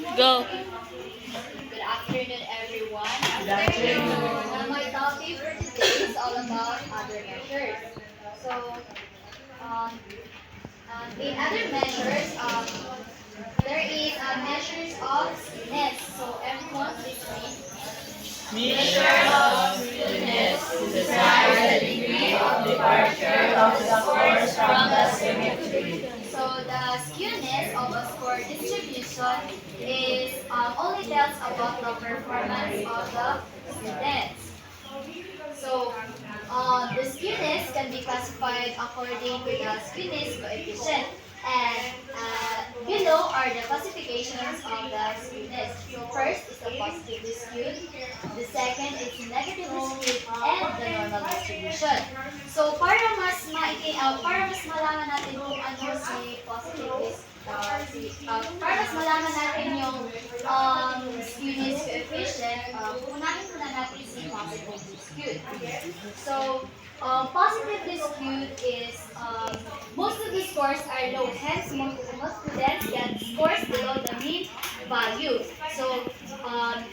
Go. Good afternoon, everyone. Good afternoon. My topic for today is all about other measures. So, um, in other measures, there is measures of skewness. So, everyone, please read. Measure of skewness to describe the degree of departure of the force from the symmetry. So, the skewness of a score distribution is only tells about the performance of the students. So, the skewness can be classified according to the skewness coefficient. And below are the classifications of the skewness. So, first is the positively skewed, the second is negatively skewed, and the normal distribution. So, para mas malaman natin kung ano si positively para mas malaman natin yung skewness coefficient, unahin muna natin si positively skewed. So, positively skewed is most of the scores are low, hence most students get scores below the mean value. So,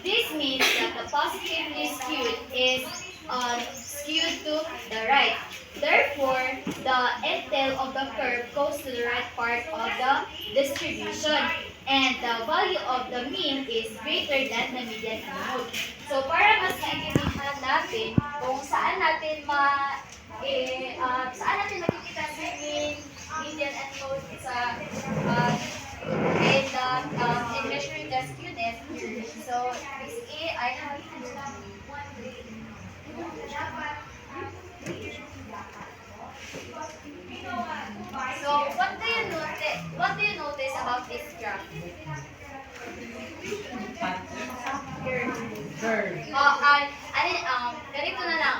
this means that the positively skewed is skewed to the right. Therefore, the end tail of the curve goes to the right part of the distribution, and the value of the mean is greater than the median and mode. So, para mas maintindihan natin kung saan natin makikita si mean, median, and mode in measuring the skewness. So, this A, I have So, what do you notice about this graph? Ganito na lang.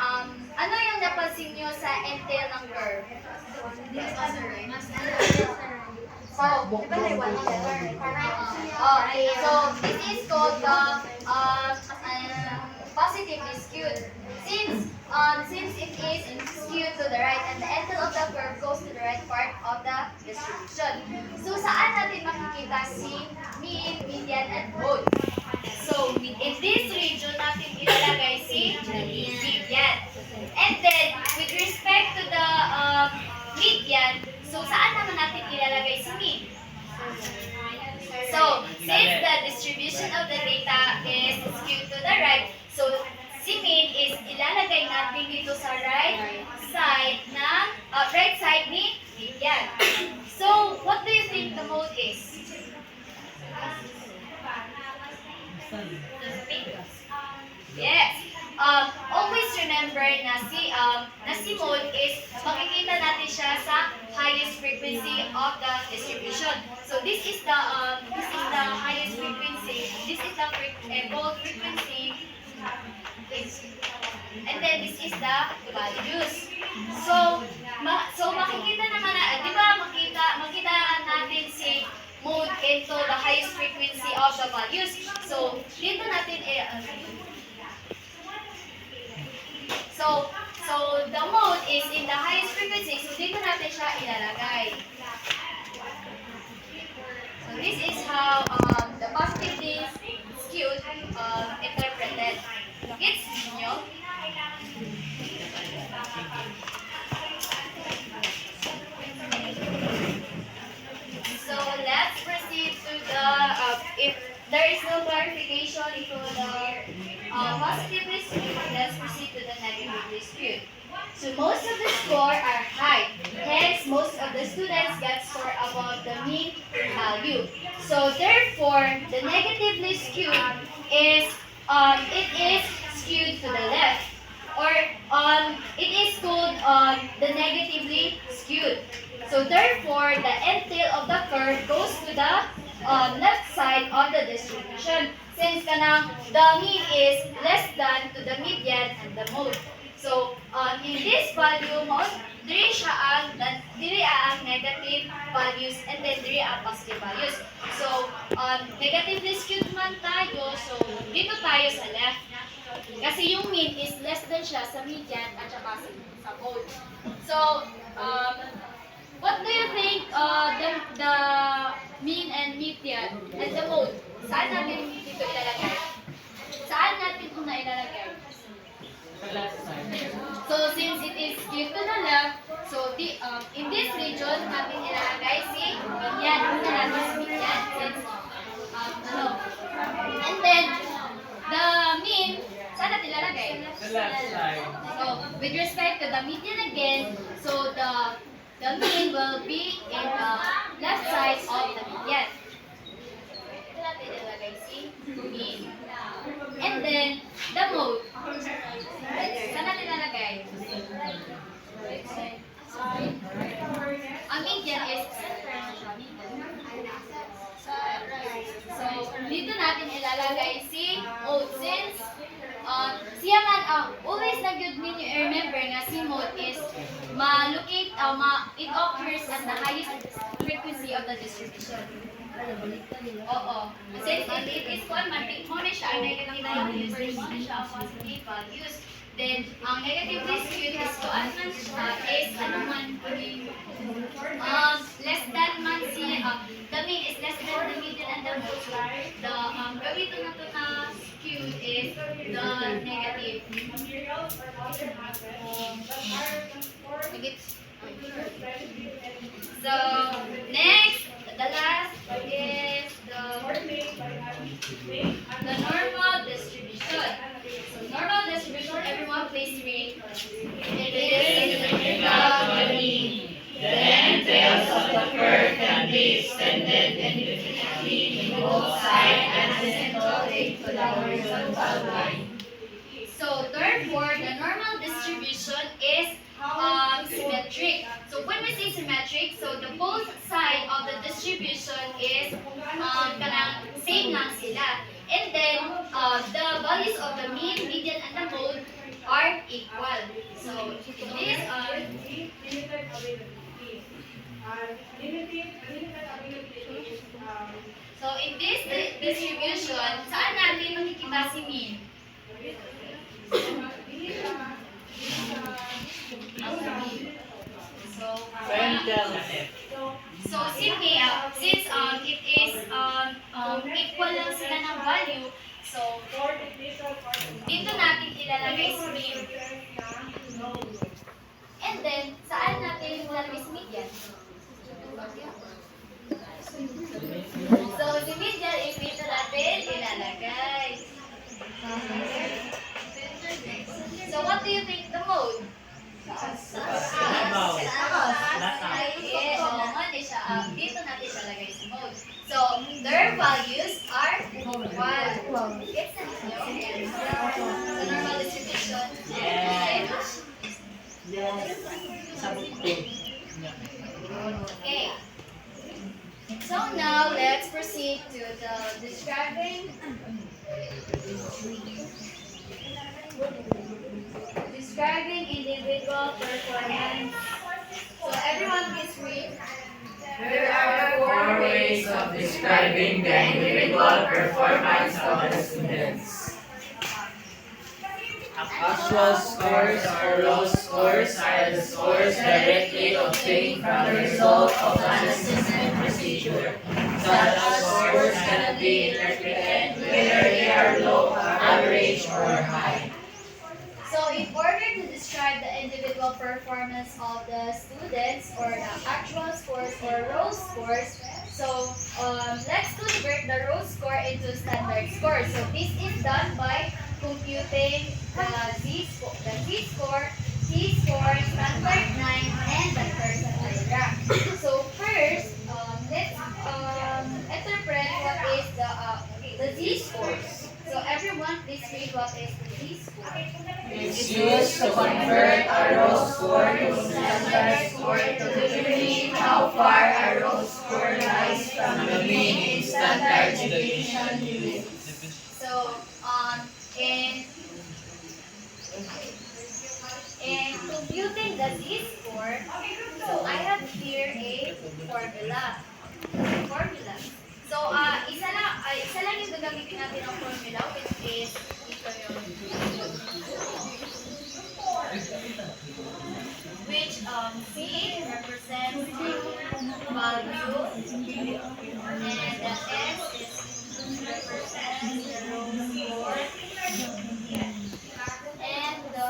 Ano yung napansin nyo sa entail ng curve? Okay, so this is called the positively skewed. Since it is skewed to the right and the angle of the curve goes to the right part of the distribution. So saan natin makikita si mean, median, and mode? So in this region natin ilalagay si median. And then with respect to the median, so saan naman natin ilalagay si mean? So, since the distribution of the data is skewed to the right, so si mean is ilalagay natin dito sa right side ni median. So, what do you think the mode is? Yes. Always remember na si mode is makikita natin siya sa highest frequency of the distribution. So this is the highest frequency. This is the gold frequency. And then this is the values. So makikita naman di ba makita natin si mode into the highest frequency of the values. So dito natin So the mode is in the highest frequency. So dito natin siya ilalagay. So this is how the positively skewed interpreted. Gets nyo? So let's proceed to the if there is no clarification into the positively skewed, let's proceed to the negatively skewed. So most of the score are high. Hence, most of the students get score above the mean value. So therefore, the negatively skewed is it is skewed to the left, or it is called the negatively skewed. So therefore, the end tail of the curve goes to the left side of the distribution, since the mean is less than to the median and the mode. So, in this value mode, diri ang negative values, and then diri ang positive values. So, negatively skewed man tayo, so dito tayo sa left. Kasi yung mean is less than siya sa median at saka sa mode. So, What do you think the mean and median and the mode? Saan natin dito ilalagay? Saan natin ito na ilalagay? So since it is skewed to the left, so in this region natin ilalagay si median. Una natin si median since ano. And then the mean, saan natin ilalagay? So with respect to the median again, so the mean will be in the left side of the median. Ito natin ilalagay si mean. And then the mode. Saan natin ilalagay? Ang median is so dito natin ilalagay si mode since siya man always na good ninyo i-remember nga si mode is ma-locate it occurs at the highest frequency of the distribution. Oo. Since it is one man, mo na siya ang negative values, mo na siya ang positive values. Then, ang negatively skewed is to an man is ano man less than man siya. The mean is less than the median and the mode. The gawin na to na skewed is the negative. So, next, the last is the normal distribution. So, normal distribution, everyone please read. It is symmetrical. Then tails of the curve can be extended indefinitely in both sides and asymptotic to the horizontal line. So, therefore, the normal distribution is symmetric. So, when we say symmetric, so the both side of the distribution is kanang same lang sila. And then, the values of the mean, median, and the mode are equal. So, this so in this distribution, saan natin makikita si mean? So simply, since it is equal lang sila ng value, so dito natin ilalagay si mean. And then, saan natin ilalagay si median? So, si median is dito natin ilalagay. So, what do you think the mode? Dito natin ilalagay si mode. So, their values are equal. It's a the normal distribution. Okay. So now let's proceed to the describing individual performance. So everyone please read. There are four ways of describing the individual performance of the students. Actual scores or raw scores are the scores directly obtained from the result of an assessment procedure. Such scores cannot be interpreted whether they are low, average, or high. So in order to describe the individual performance of the students or the actual scores or raw scores, so let's convert the raw score into standard score. So this is done by computing the z-score, t-score, standard 9, and the percentile graph. So first, let's interpret what is the z-scores. So everyone, please read what is the z-score. It's used to convert a raw score to standard score to determine how far a raw score lies from the mean in standard deviation units. So, in computing the z-score, so I have here a formula. So, isa lang yung gagamitin natin ng formula, which is ito yung which C represents and the S is represents the row score, and the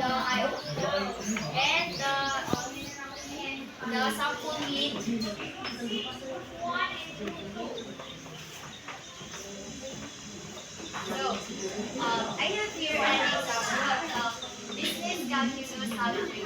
I and the sample mean. So, I have here an example of business calculus algebra.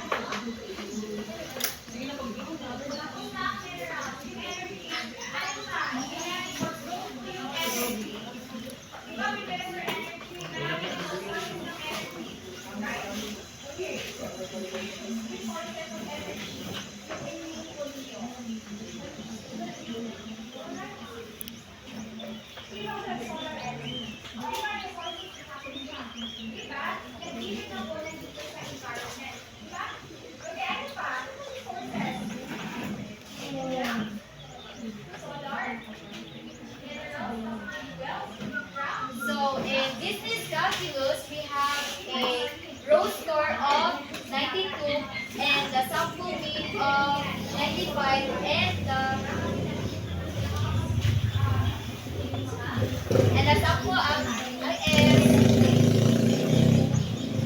So in business calculus, we have a row score of 92 and the sample mean of 95 and the sample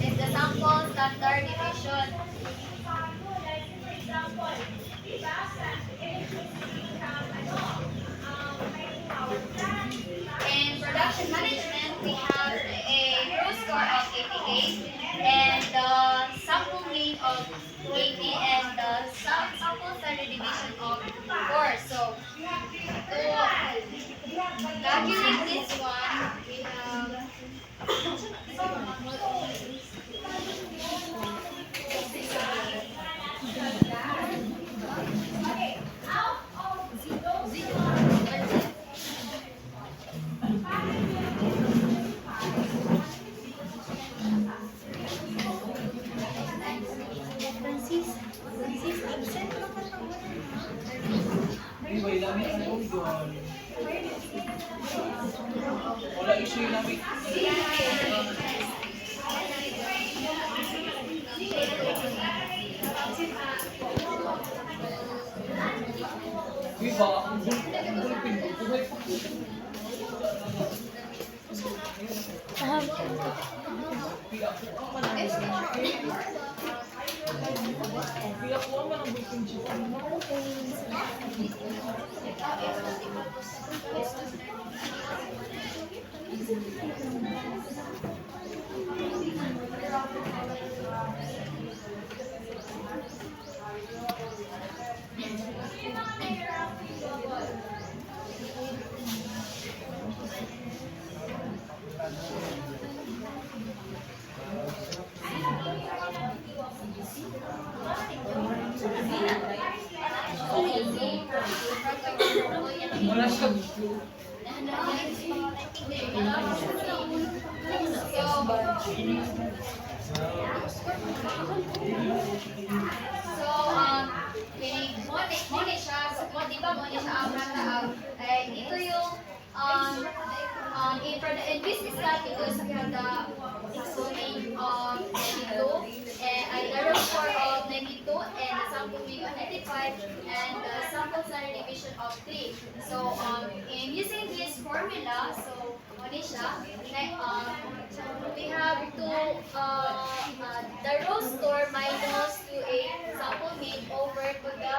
is the sample standard deviation. In production management, we have a row score of 88 and the sample mean of 80 and the sample standard deviation of 4. So to calculate this one, we have Wala issue namin. Diba? Ang gulpin mo. Buhay pa. Pila ko ang manang Pila ko ang manang gulpin siya. Wala siya gusto. So, moni siya, di ba moni siya ang nataag, ito yung, in business calculus, we have the exponent of 92, and the row score of 92, and the sample mean of 95, and the sample standard deviation of 3. So, in using this formula, so, moni siya, we have to, the row score minus 2a sample mean over to the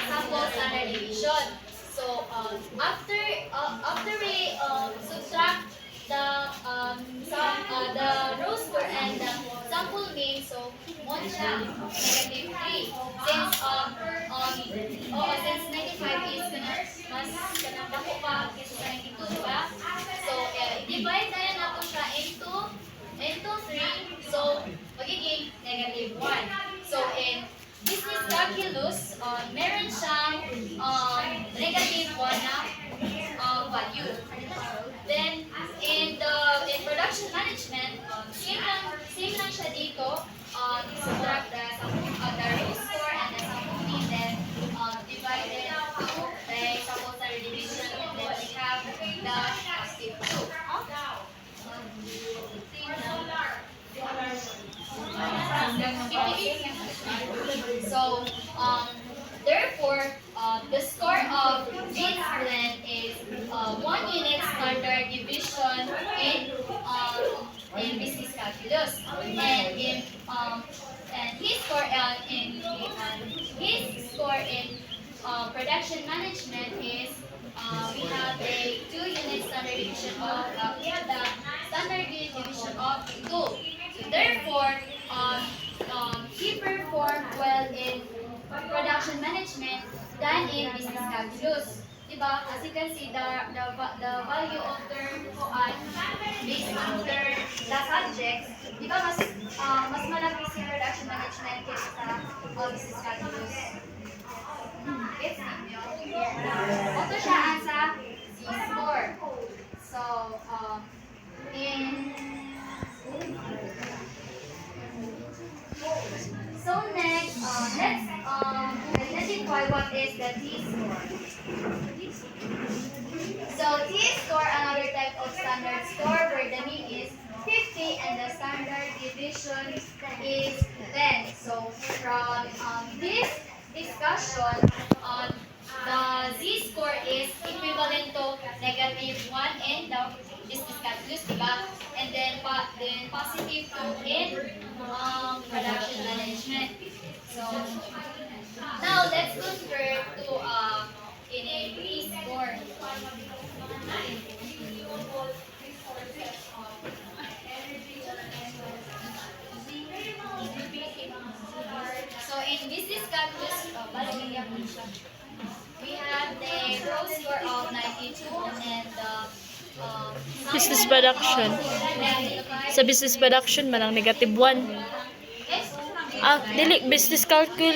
sample standard deviation. So after we subtract the row score and the sample mean, so mon siya negative 3. Since 95 is mas kanang bako pa kaysa sa 92, diba? So i-divide na yan nato siya into 3. So magiging negative 1. So in business calculus, meron siyang negative 1 na value. Then, in production management, same lang siya dito. Subtract the row score and the sample mean, then divided by sample standard deviation, and then we have the positive 2. production management is we have a 2 unit standard division of we have the standard unit division of 2. So therefore, he performed well in production management than in business calculus. Diba? As you can see, the value of their based on their the subjects, diba mas malaki si production management kaysa sa business calculus. Gets ninyo? Ito siya ang sa Z-score. So, in So next, let's identify what is the T-score. So T-score, another type of standard score where the mean is 50 and the standard deviation is 10. So from this discussion, the Z-score is equivalent to -1 in the business calculus, diba? And then positive 2 in production management. So now let's convert to in a T-score. So in business calculus, we have the row score of 92 and the Business production. Sa business production man ang -1. Ah, dili business calcul.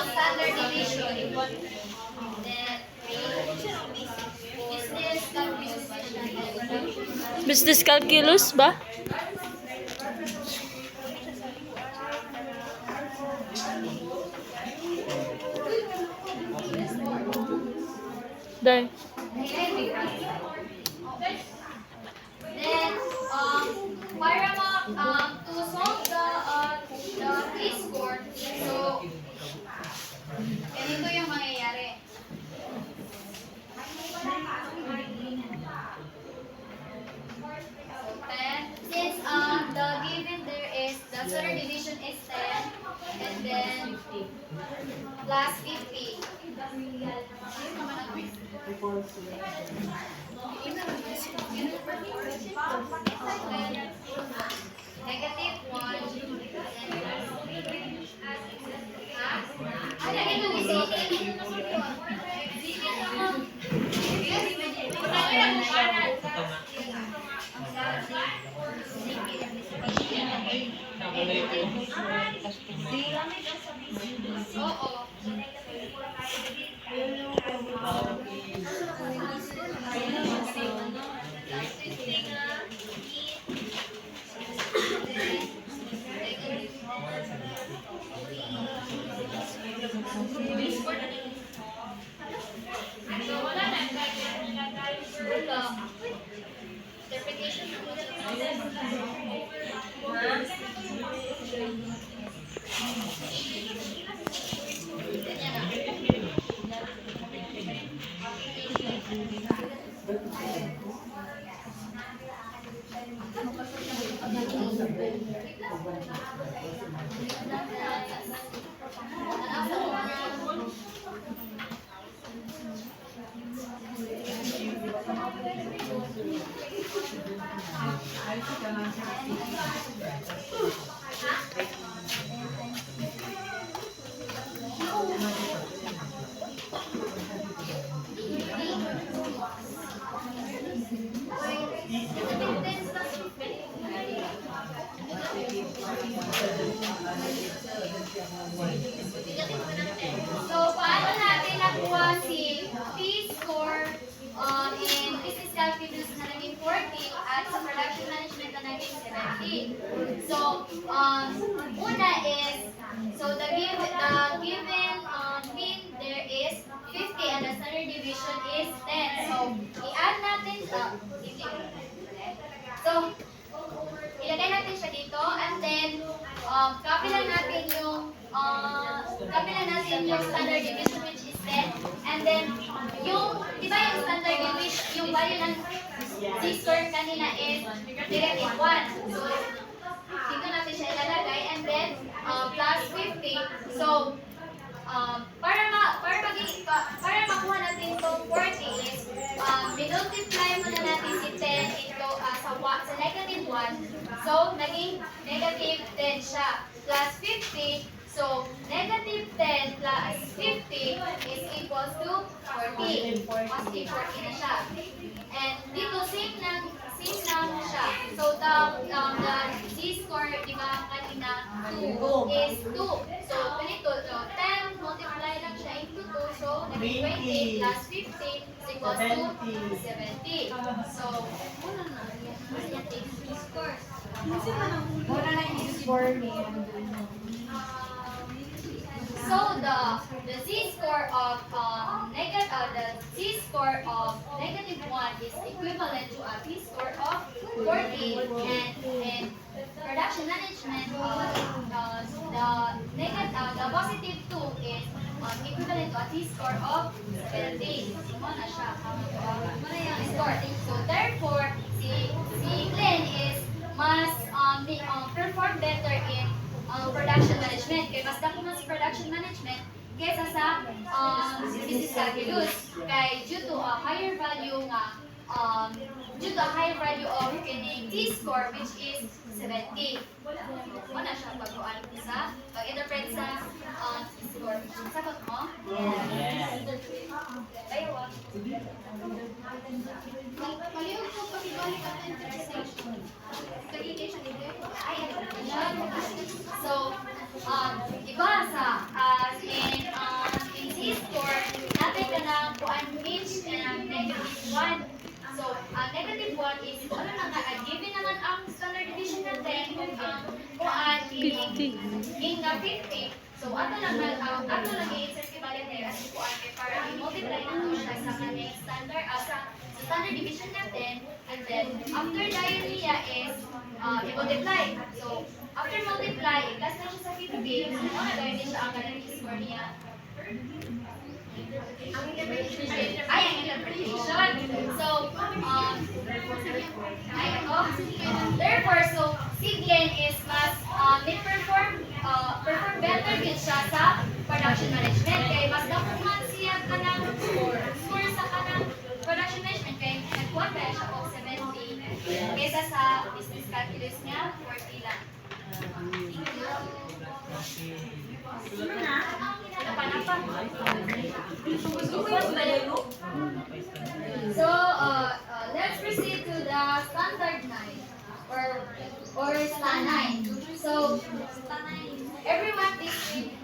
standard deviation. Then business calculus. Business calculus ba? Dai. Then, para to solve the T-score, so, ganito yung mangyayari. So, 10. Since the given there is, the standard deviation is 10, and then plus 50. -1. Ano ito isipin? Oo. Interpretation. So, paano natin nakuha si T-score in business calculus na naging 40 at sa production management na naging 70? So, una is, so the given mean there is 50 and the standard deviation is 10. So, i-add natin so, ilagay natin siya dito and then copy lang natin yung standard deviation which is 10 and then yung di ba yung standard deviation yung value ng Z-score kanina is -1. So dito natin siya ilalagay and then plus 50. So para maging para makuha natin itong 40 is, minultiply muna natin si 10 into, sa negative 1. So, naging negative 10 siya. Plus 50. So, negative 10 plus 50 is equals to 40. Positive 40 na siya. And dito, same lang siya. So, the z-score, di ba, kanina, 2 is 2. So, ganito, 10 multiply lang siya into 2. So, naging 20 plus 50 is equals to 70. So, muna na. Z-score. Muna na yung score niya. So the z-score of negative 1 is equivalent to a z-score of 40, and production management the positive 2 is equivalent to a z-score of 70. So na siya. Muna yung score. So therefore si Glenn is mas perform better in production management. Kaya mas dako mas production management kaysa sa business calculus. Kay due to a higher value of kining t-score which is 70. Wala siya pag-uan sa pag-interpret sa t-score. Sagot mo? Yes. Ayaw ah. Palihog po pag-ibalik ang interpretation. Kagigay siya dito. Ay, so, iba sa in z-score, natin ka na kuan reach and negative 1. So, negative 1 is, ano na nga, given naman ang standard deviation natin kung ang kuan in na 50. So, ato lang i-insert ibalik na as kuan para i-multiply na to siya sa kanyang standard, sa standard deviation natin, and then, after diarrhea is, i-multiply. So, after multiply, i-plus na siya sa 50, so, gawin din siya ang kanyang score niya. Ang interpretation. So, therefore, so, si Glenn is mas perform better din siya sa production management. Kaya mas dapat siya ka ng score sa kanang production management. Kaya nagkuha kaya siya of 70 kaysa sa business calculus niya, 40 lang. So, let's proceed to the standard 9 or STA 9. So, everyone please read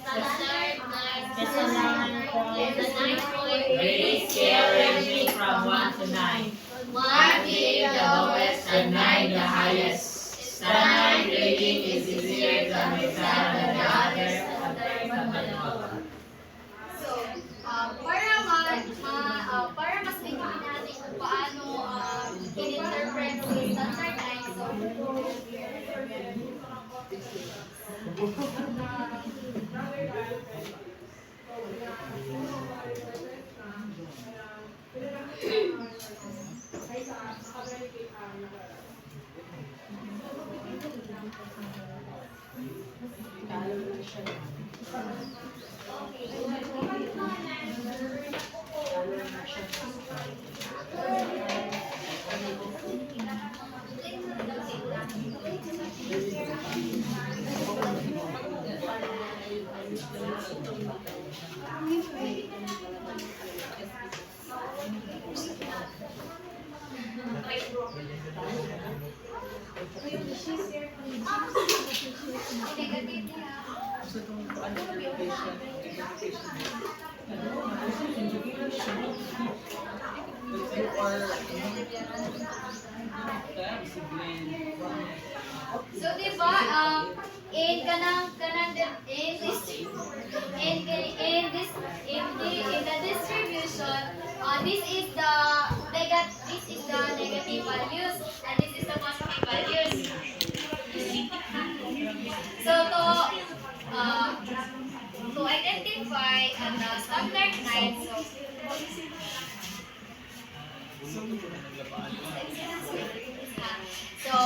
standard 9. It's a 9-point rating scale ranging from 1 to 9. 1 being the lowest and 9 the highest. Standard rating is easier to understand than the others and very fundamental. So, para mas maintindihan natin kung paano in-interpret si standard 9. So, negative niya. So, diba, in the distribution, this is the negative values and this is the positive values. So to identify the standard 9, so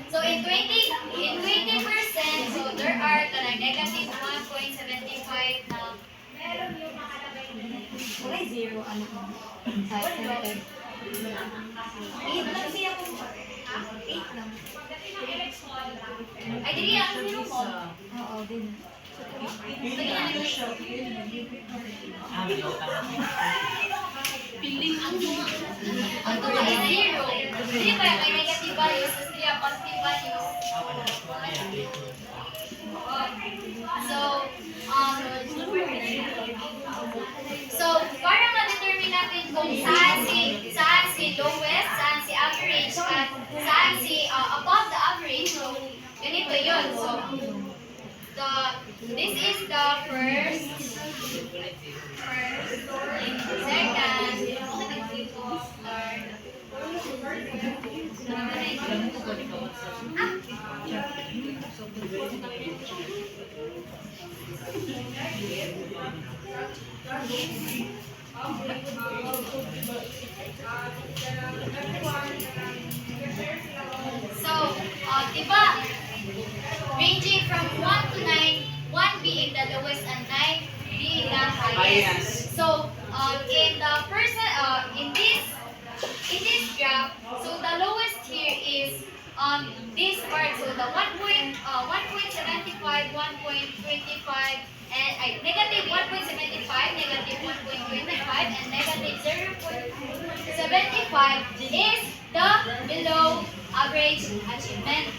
So in 20%, so there are negative 1.75 na Wala zero, ano ko. Center. 8 lang siya kung 8 lang. ay dili ang zero mo. Oo, din. Ang tuma is zero. Dili ba may negative values, tapos dili ang positive values. So, para ma-determine natin kung saan si lowest, saan si average, at saan si above the average. So, ganito yun. So, this is the first, second, third. So, diba, ranging from 1 to 9, 1 being the lowest and 9 being the highest. So, in the person, in this graph, so the lowest here is this part. So the 1.75, 1.25, and negative 1.75, negative 1.25, and negative 0.75 is the below average achievement.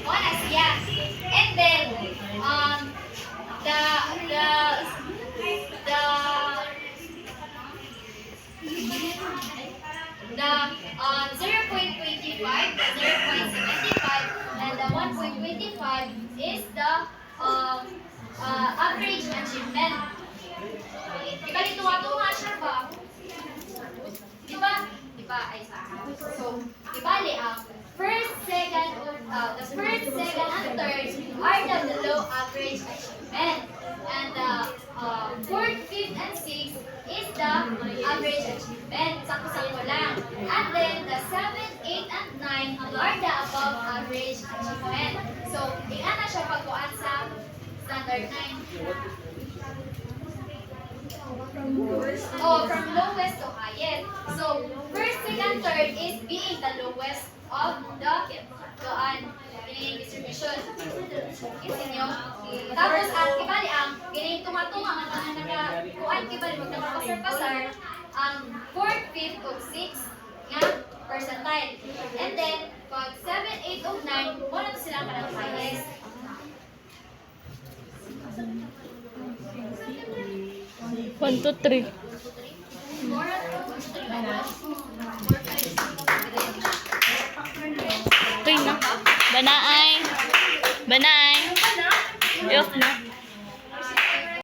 Honest, yeah. And then the 0.25, the 0.75, and the 1.25 is the average achievement. Diba dito nga siya ba? Diba? Diba? Ay, so, diba ang first, second, and third are the below average achievement. And the fourth, fifth, and sixth is the average achievement. Sakto-sakto lang. And then the 7, 8, and 9 are the above average achievement. So, ilan na siya pagkuhan sa standard 9? Oh, from lowest to highest. So, first, second, third is being the lowest of the distribution. Inyo. Tapos, kibali ang kining tumatunga ang mga nagakuan kibali magkapasar-pasar ang 4th, 5th, ug 6th nga percentile. And then, pag 7, 8, ug 9, wala to sila kanang highest. 1, 2, 3. Okay na. Banaay. Banaay. I-off na.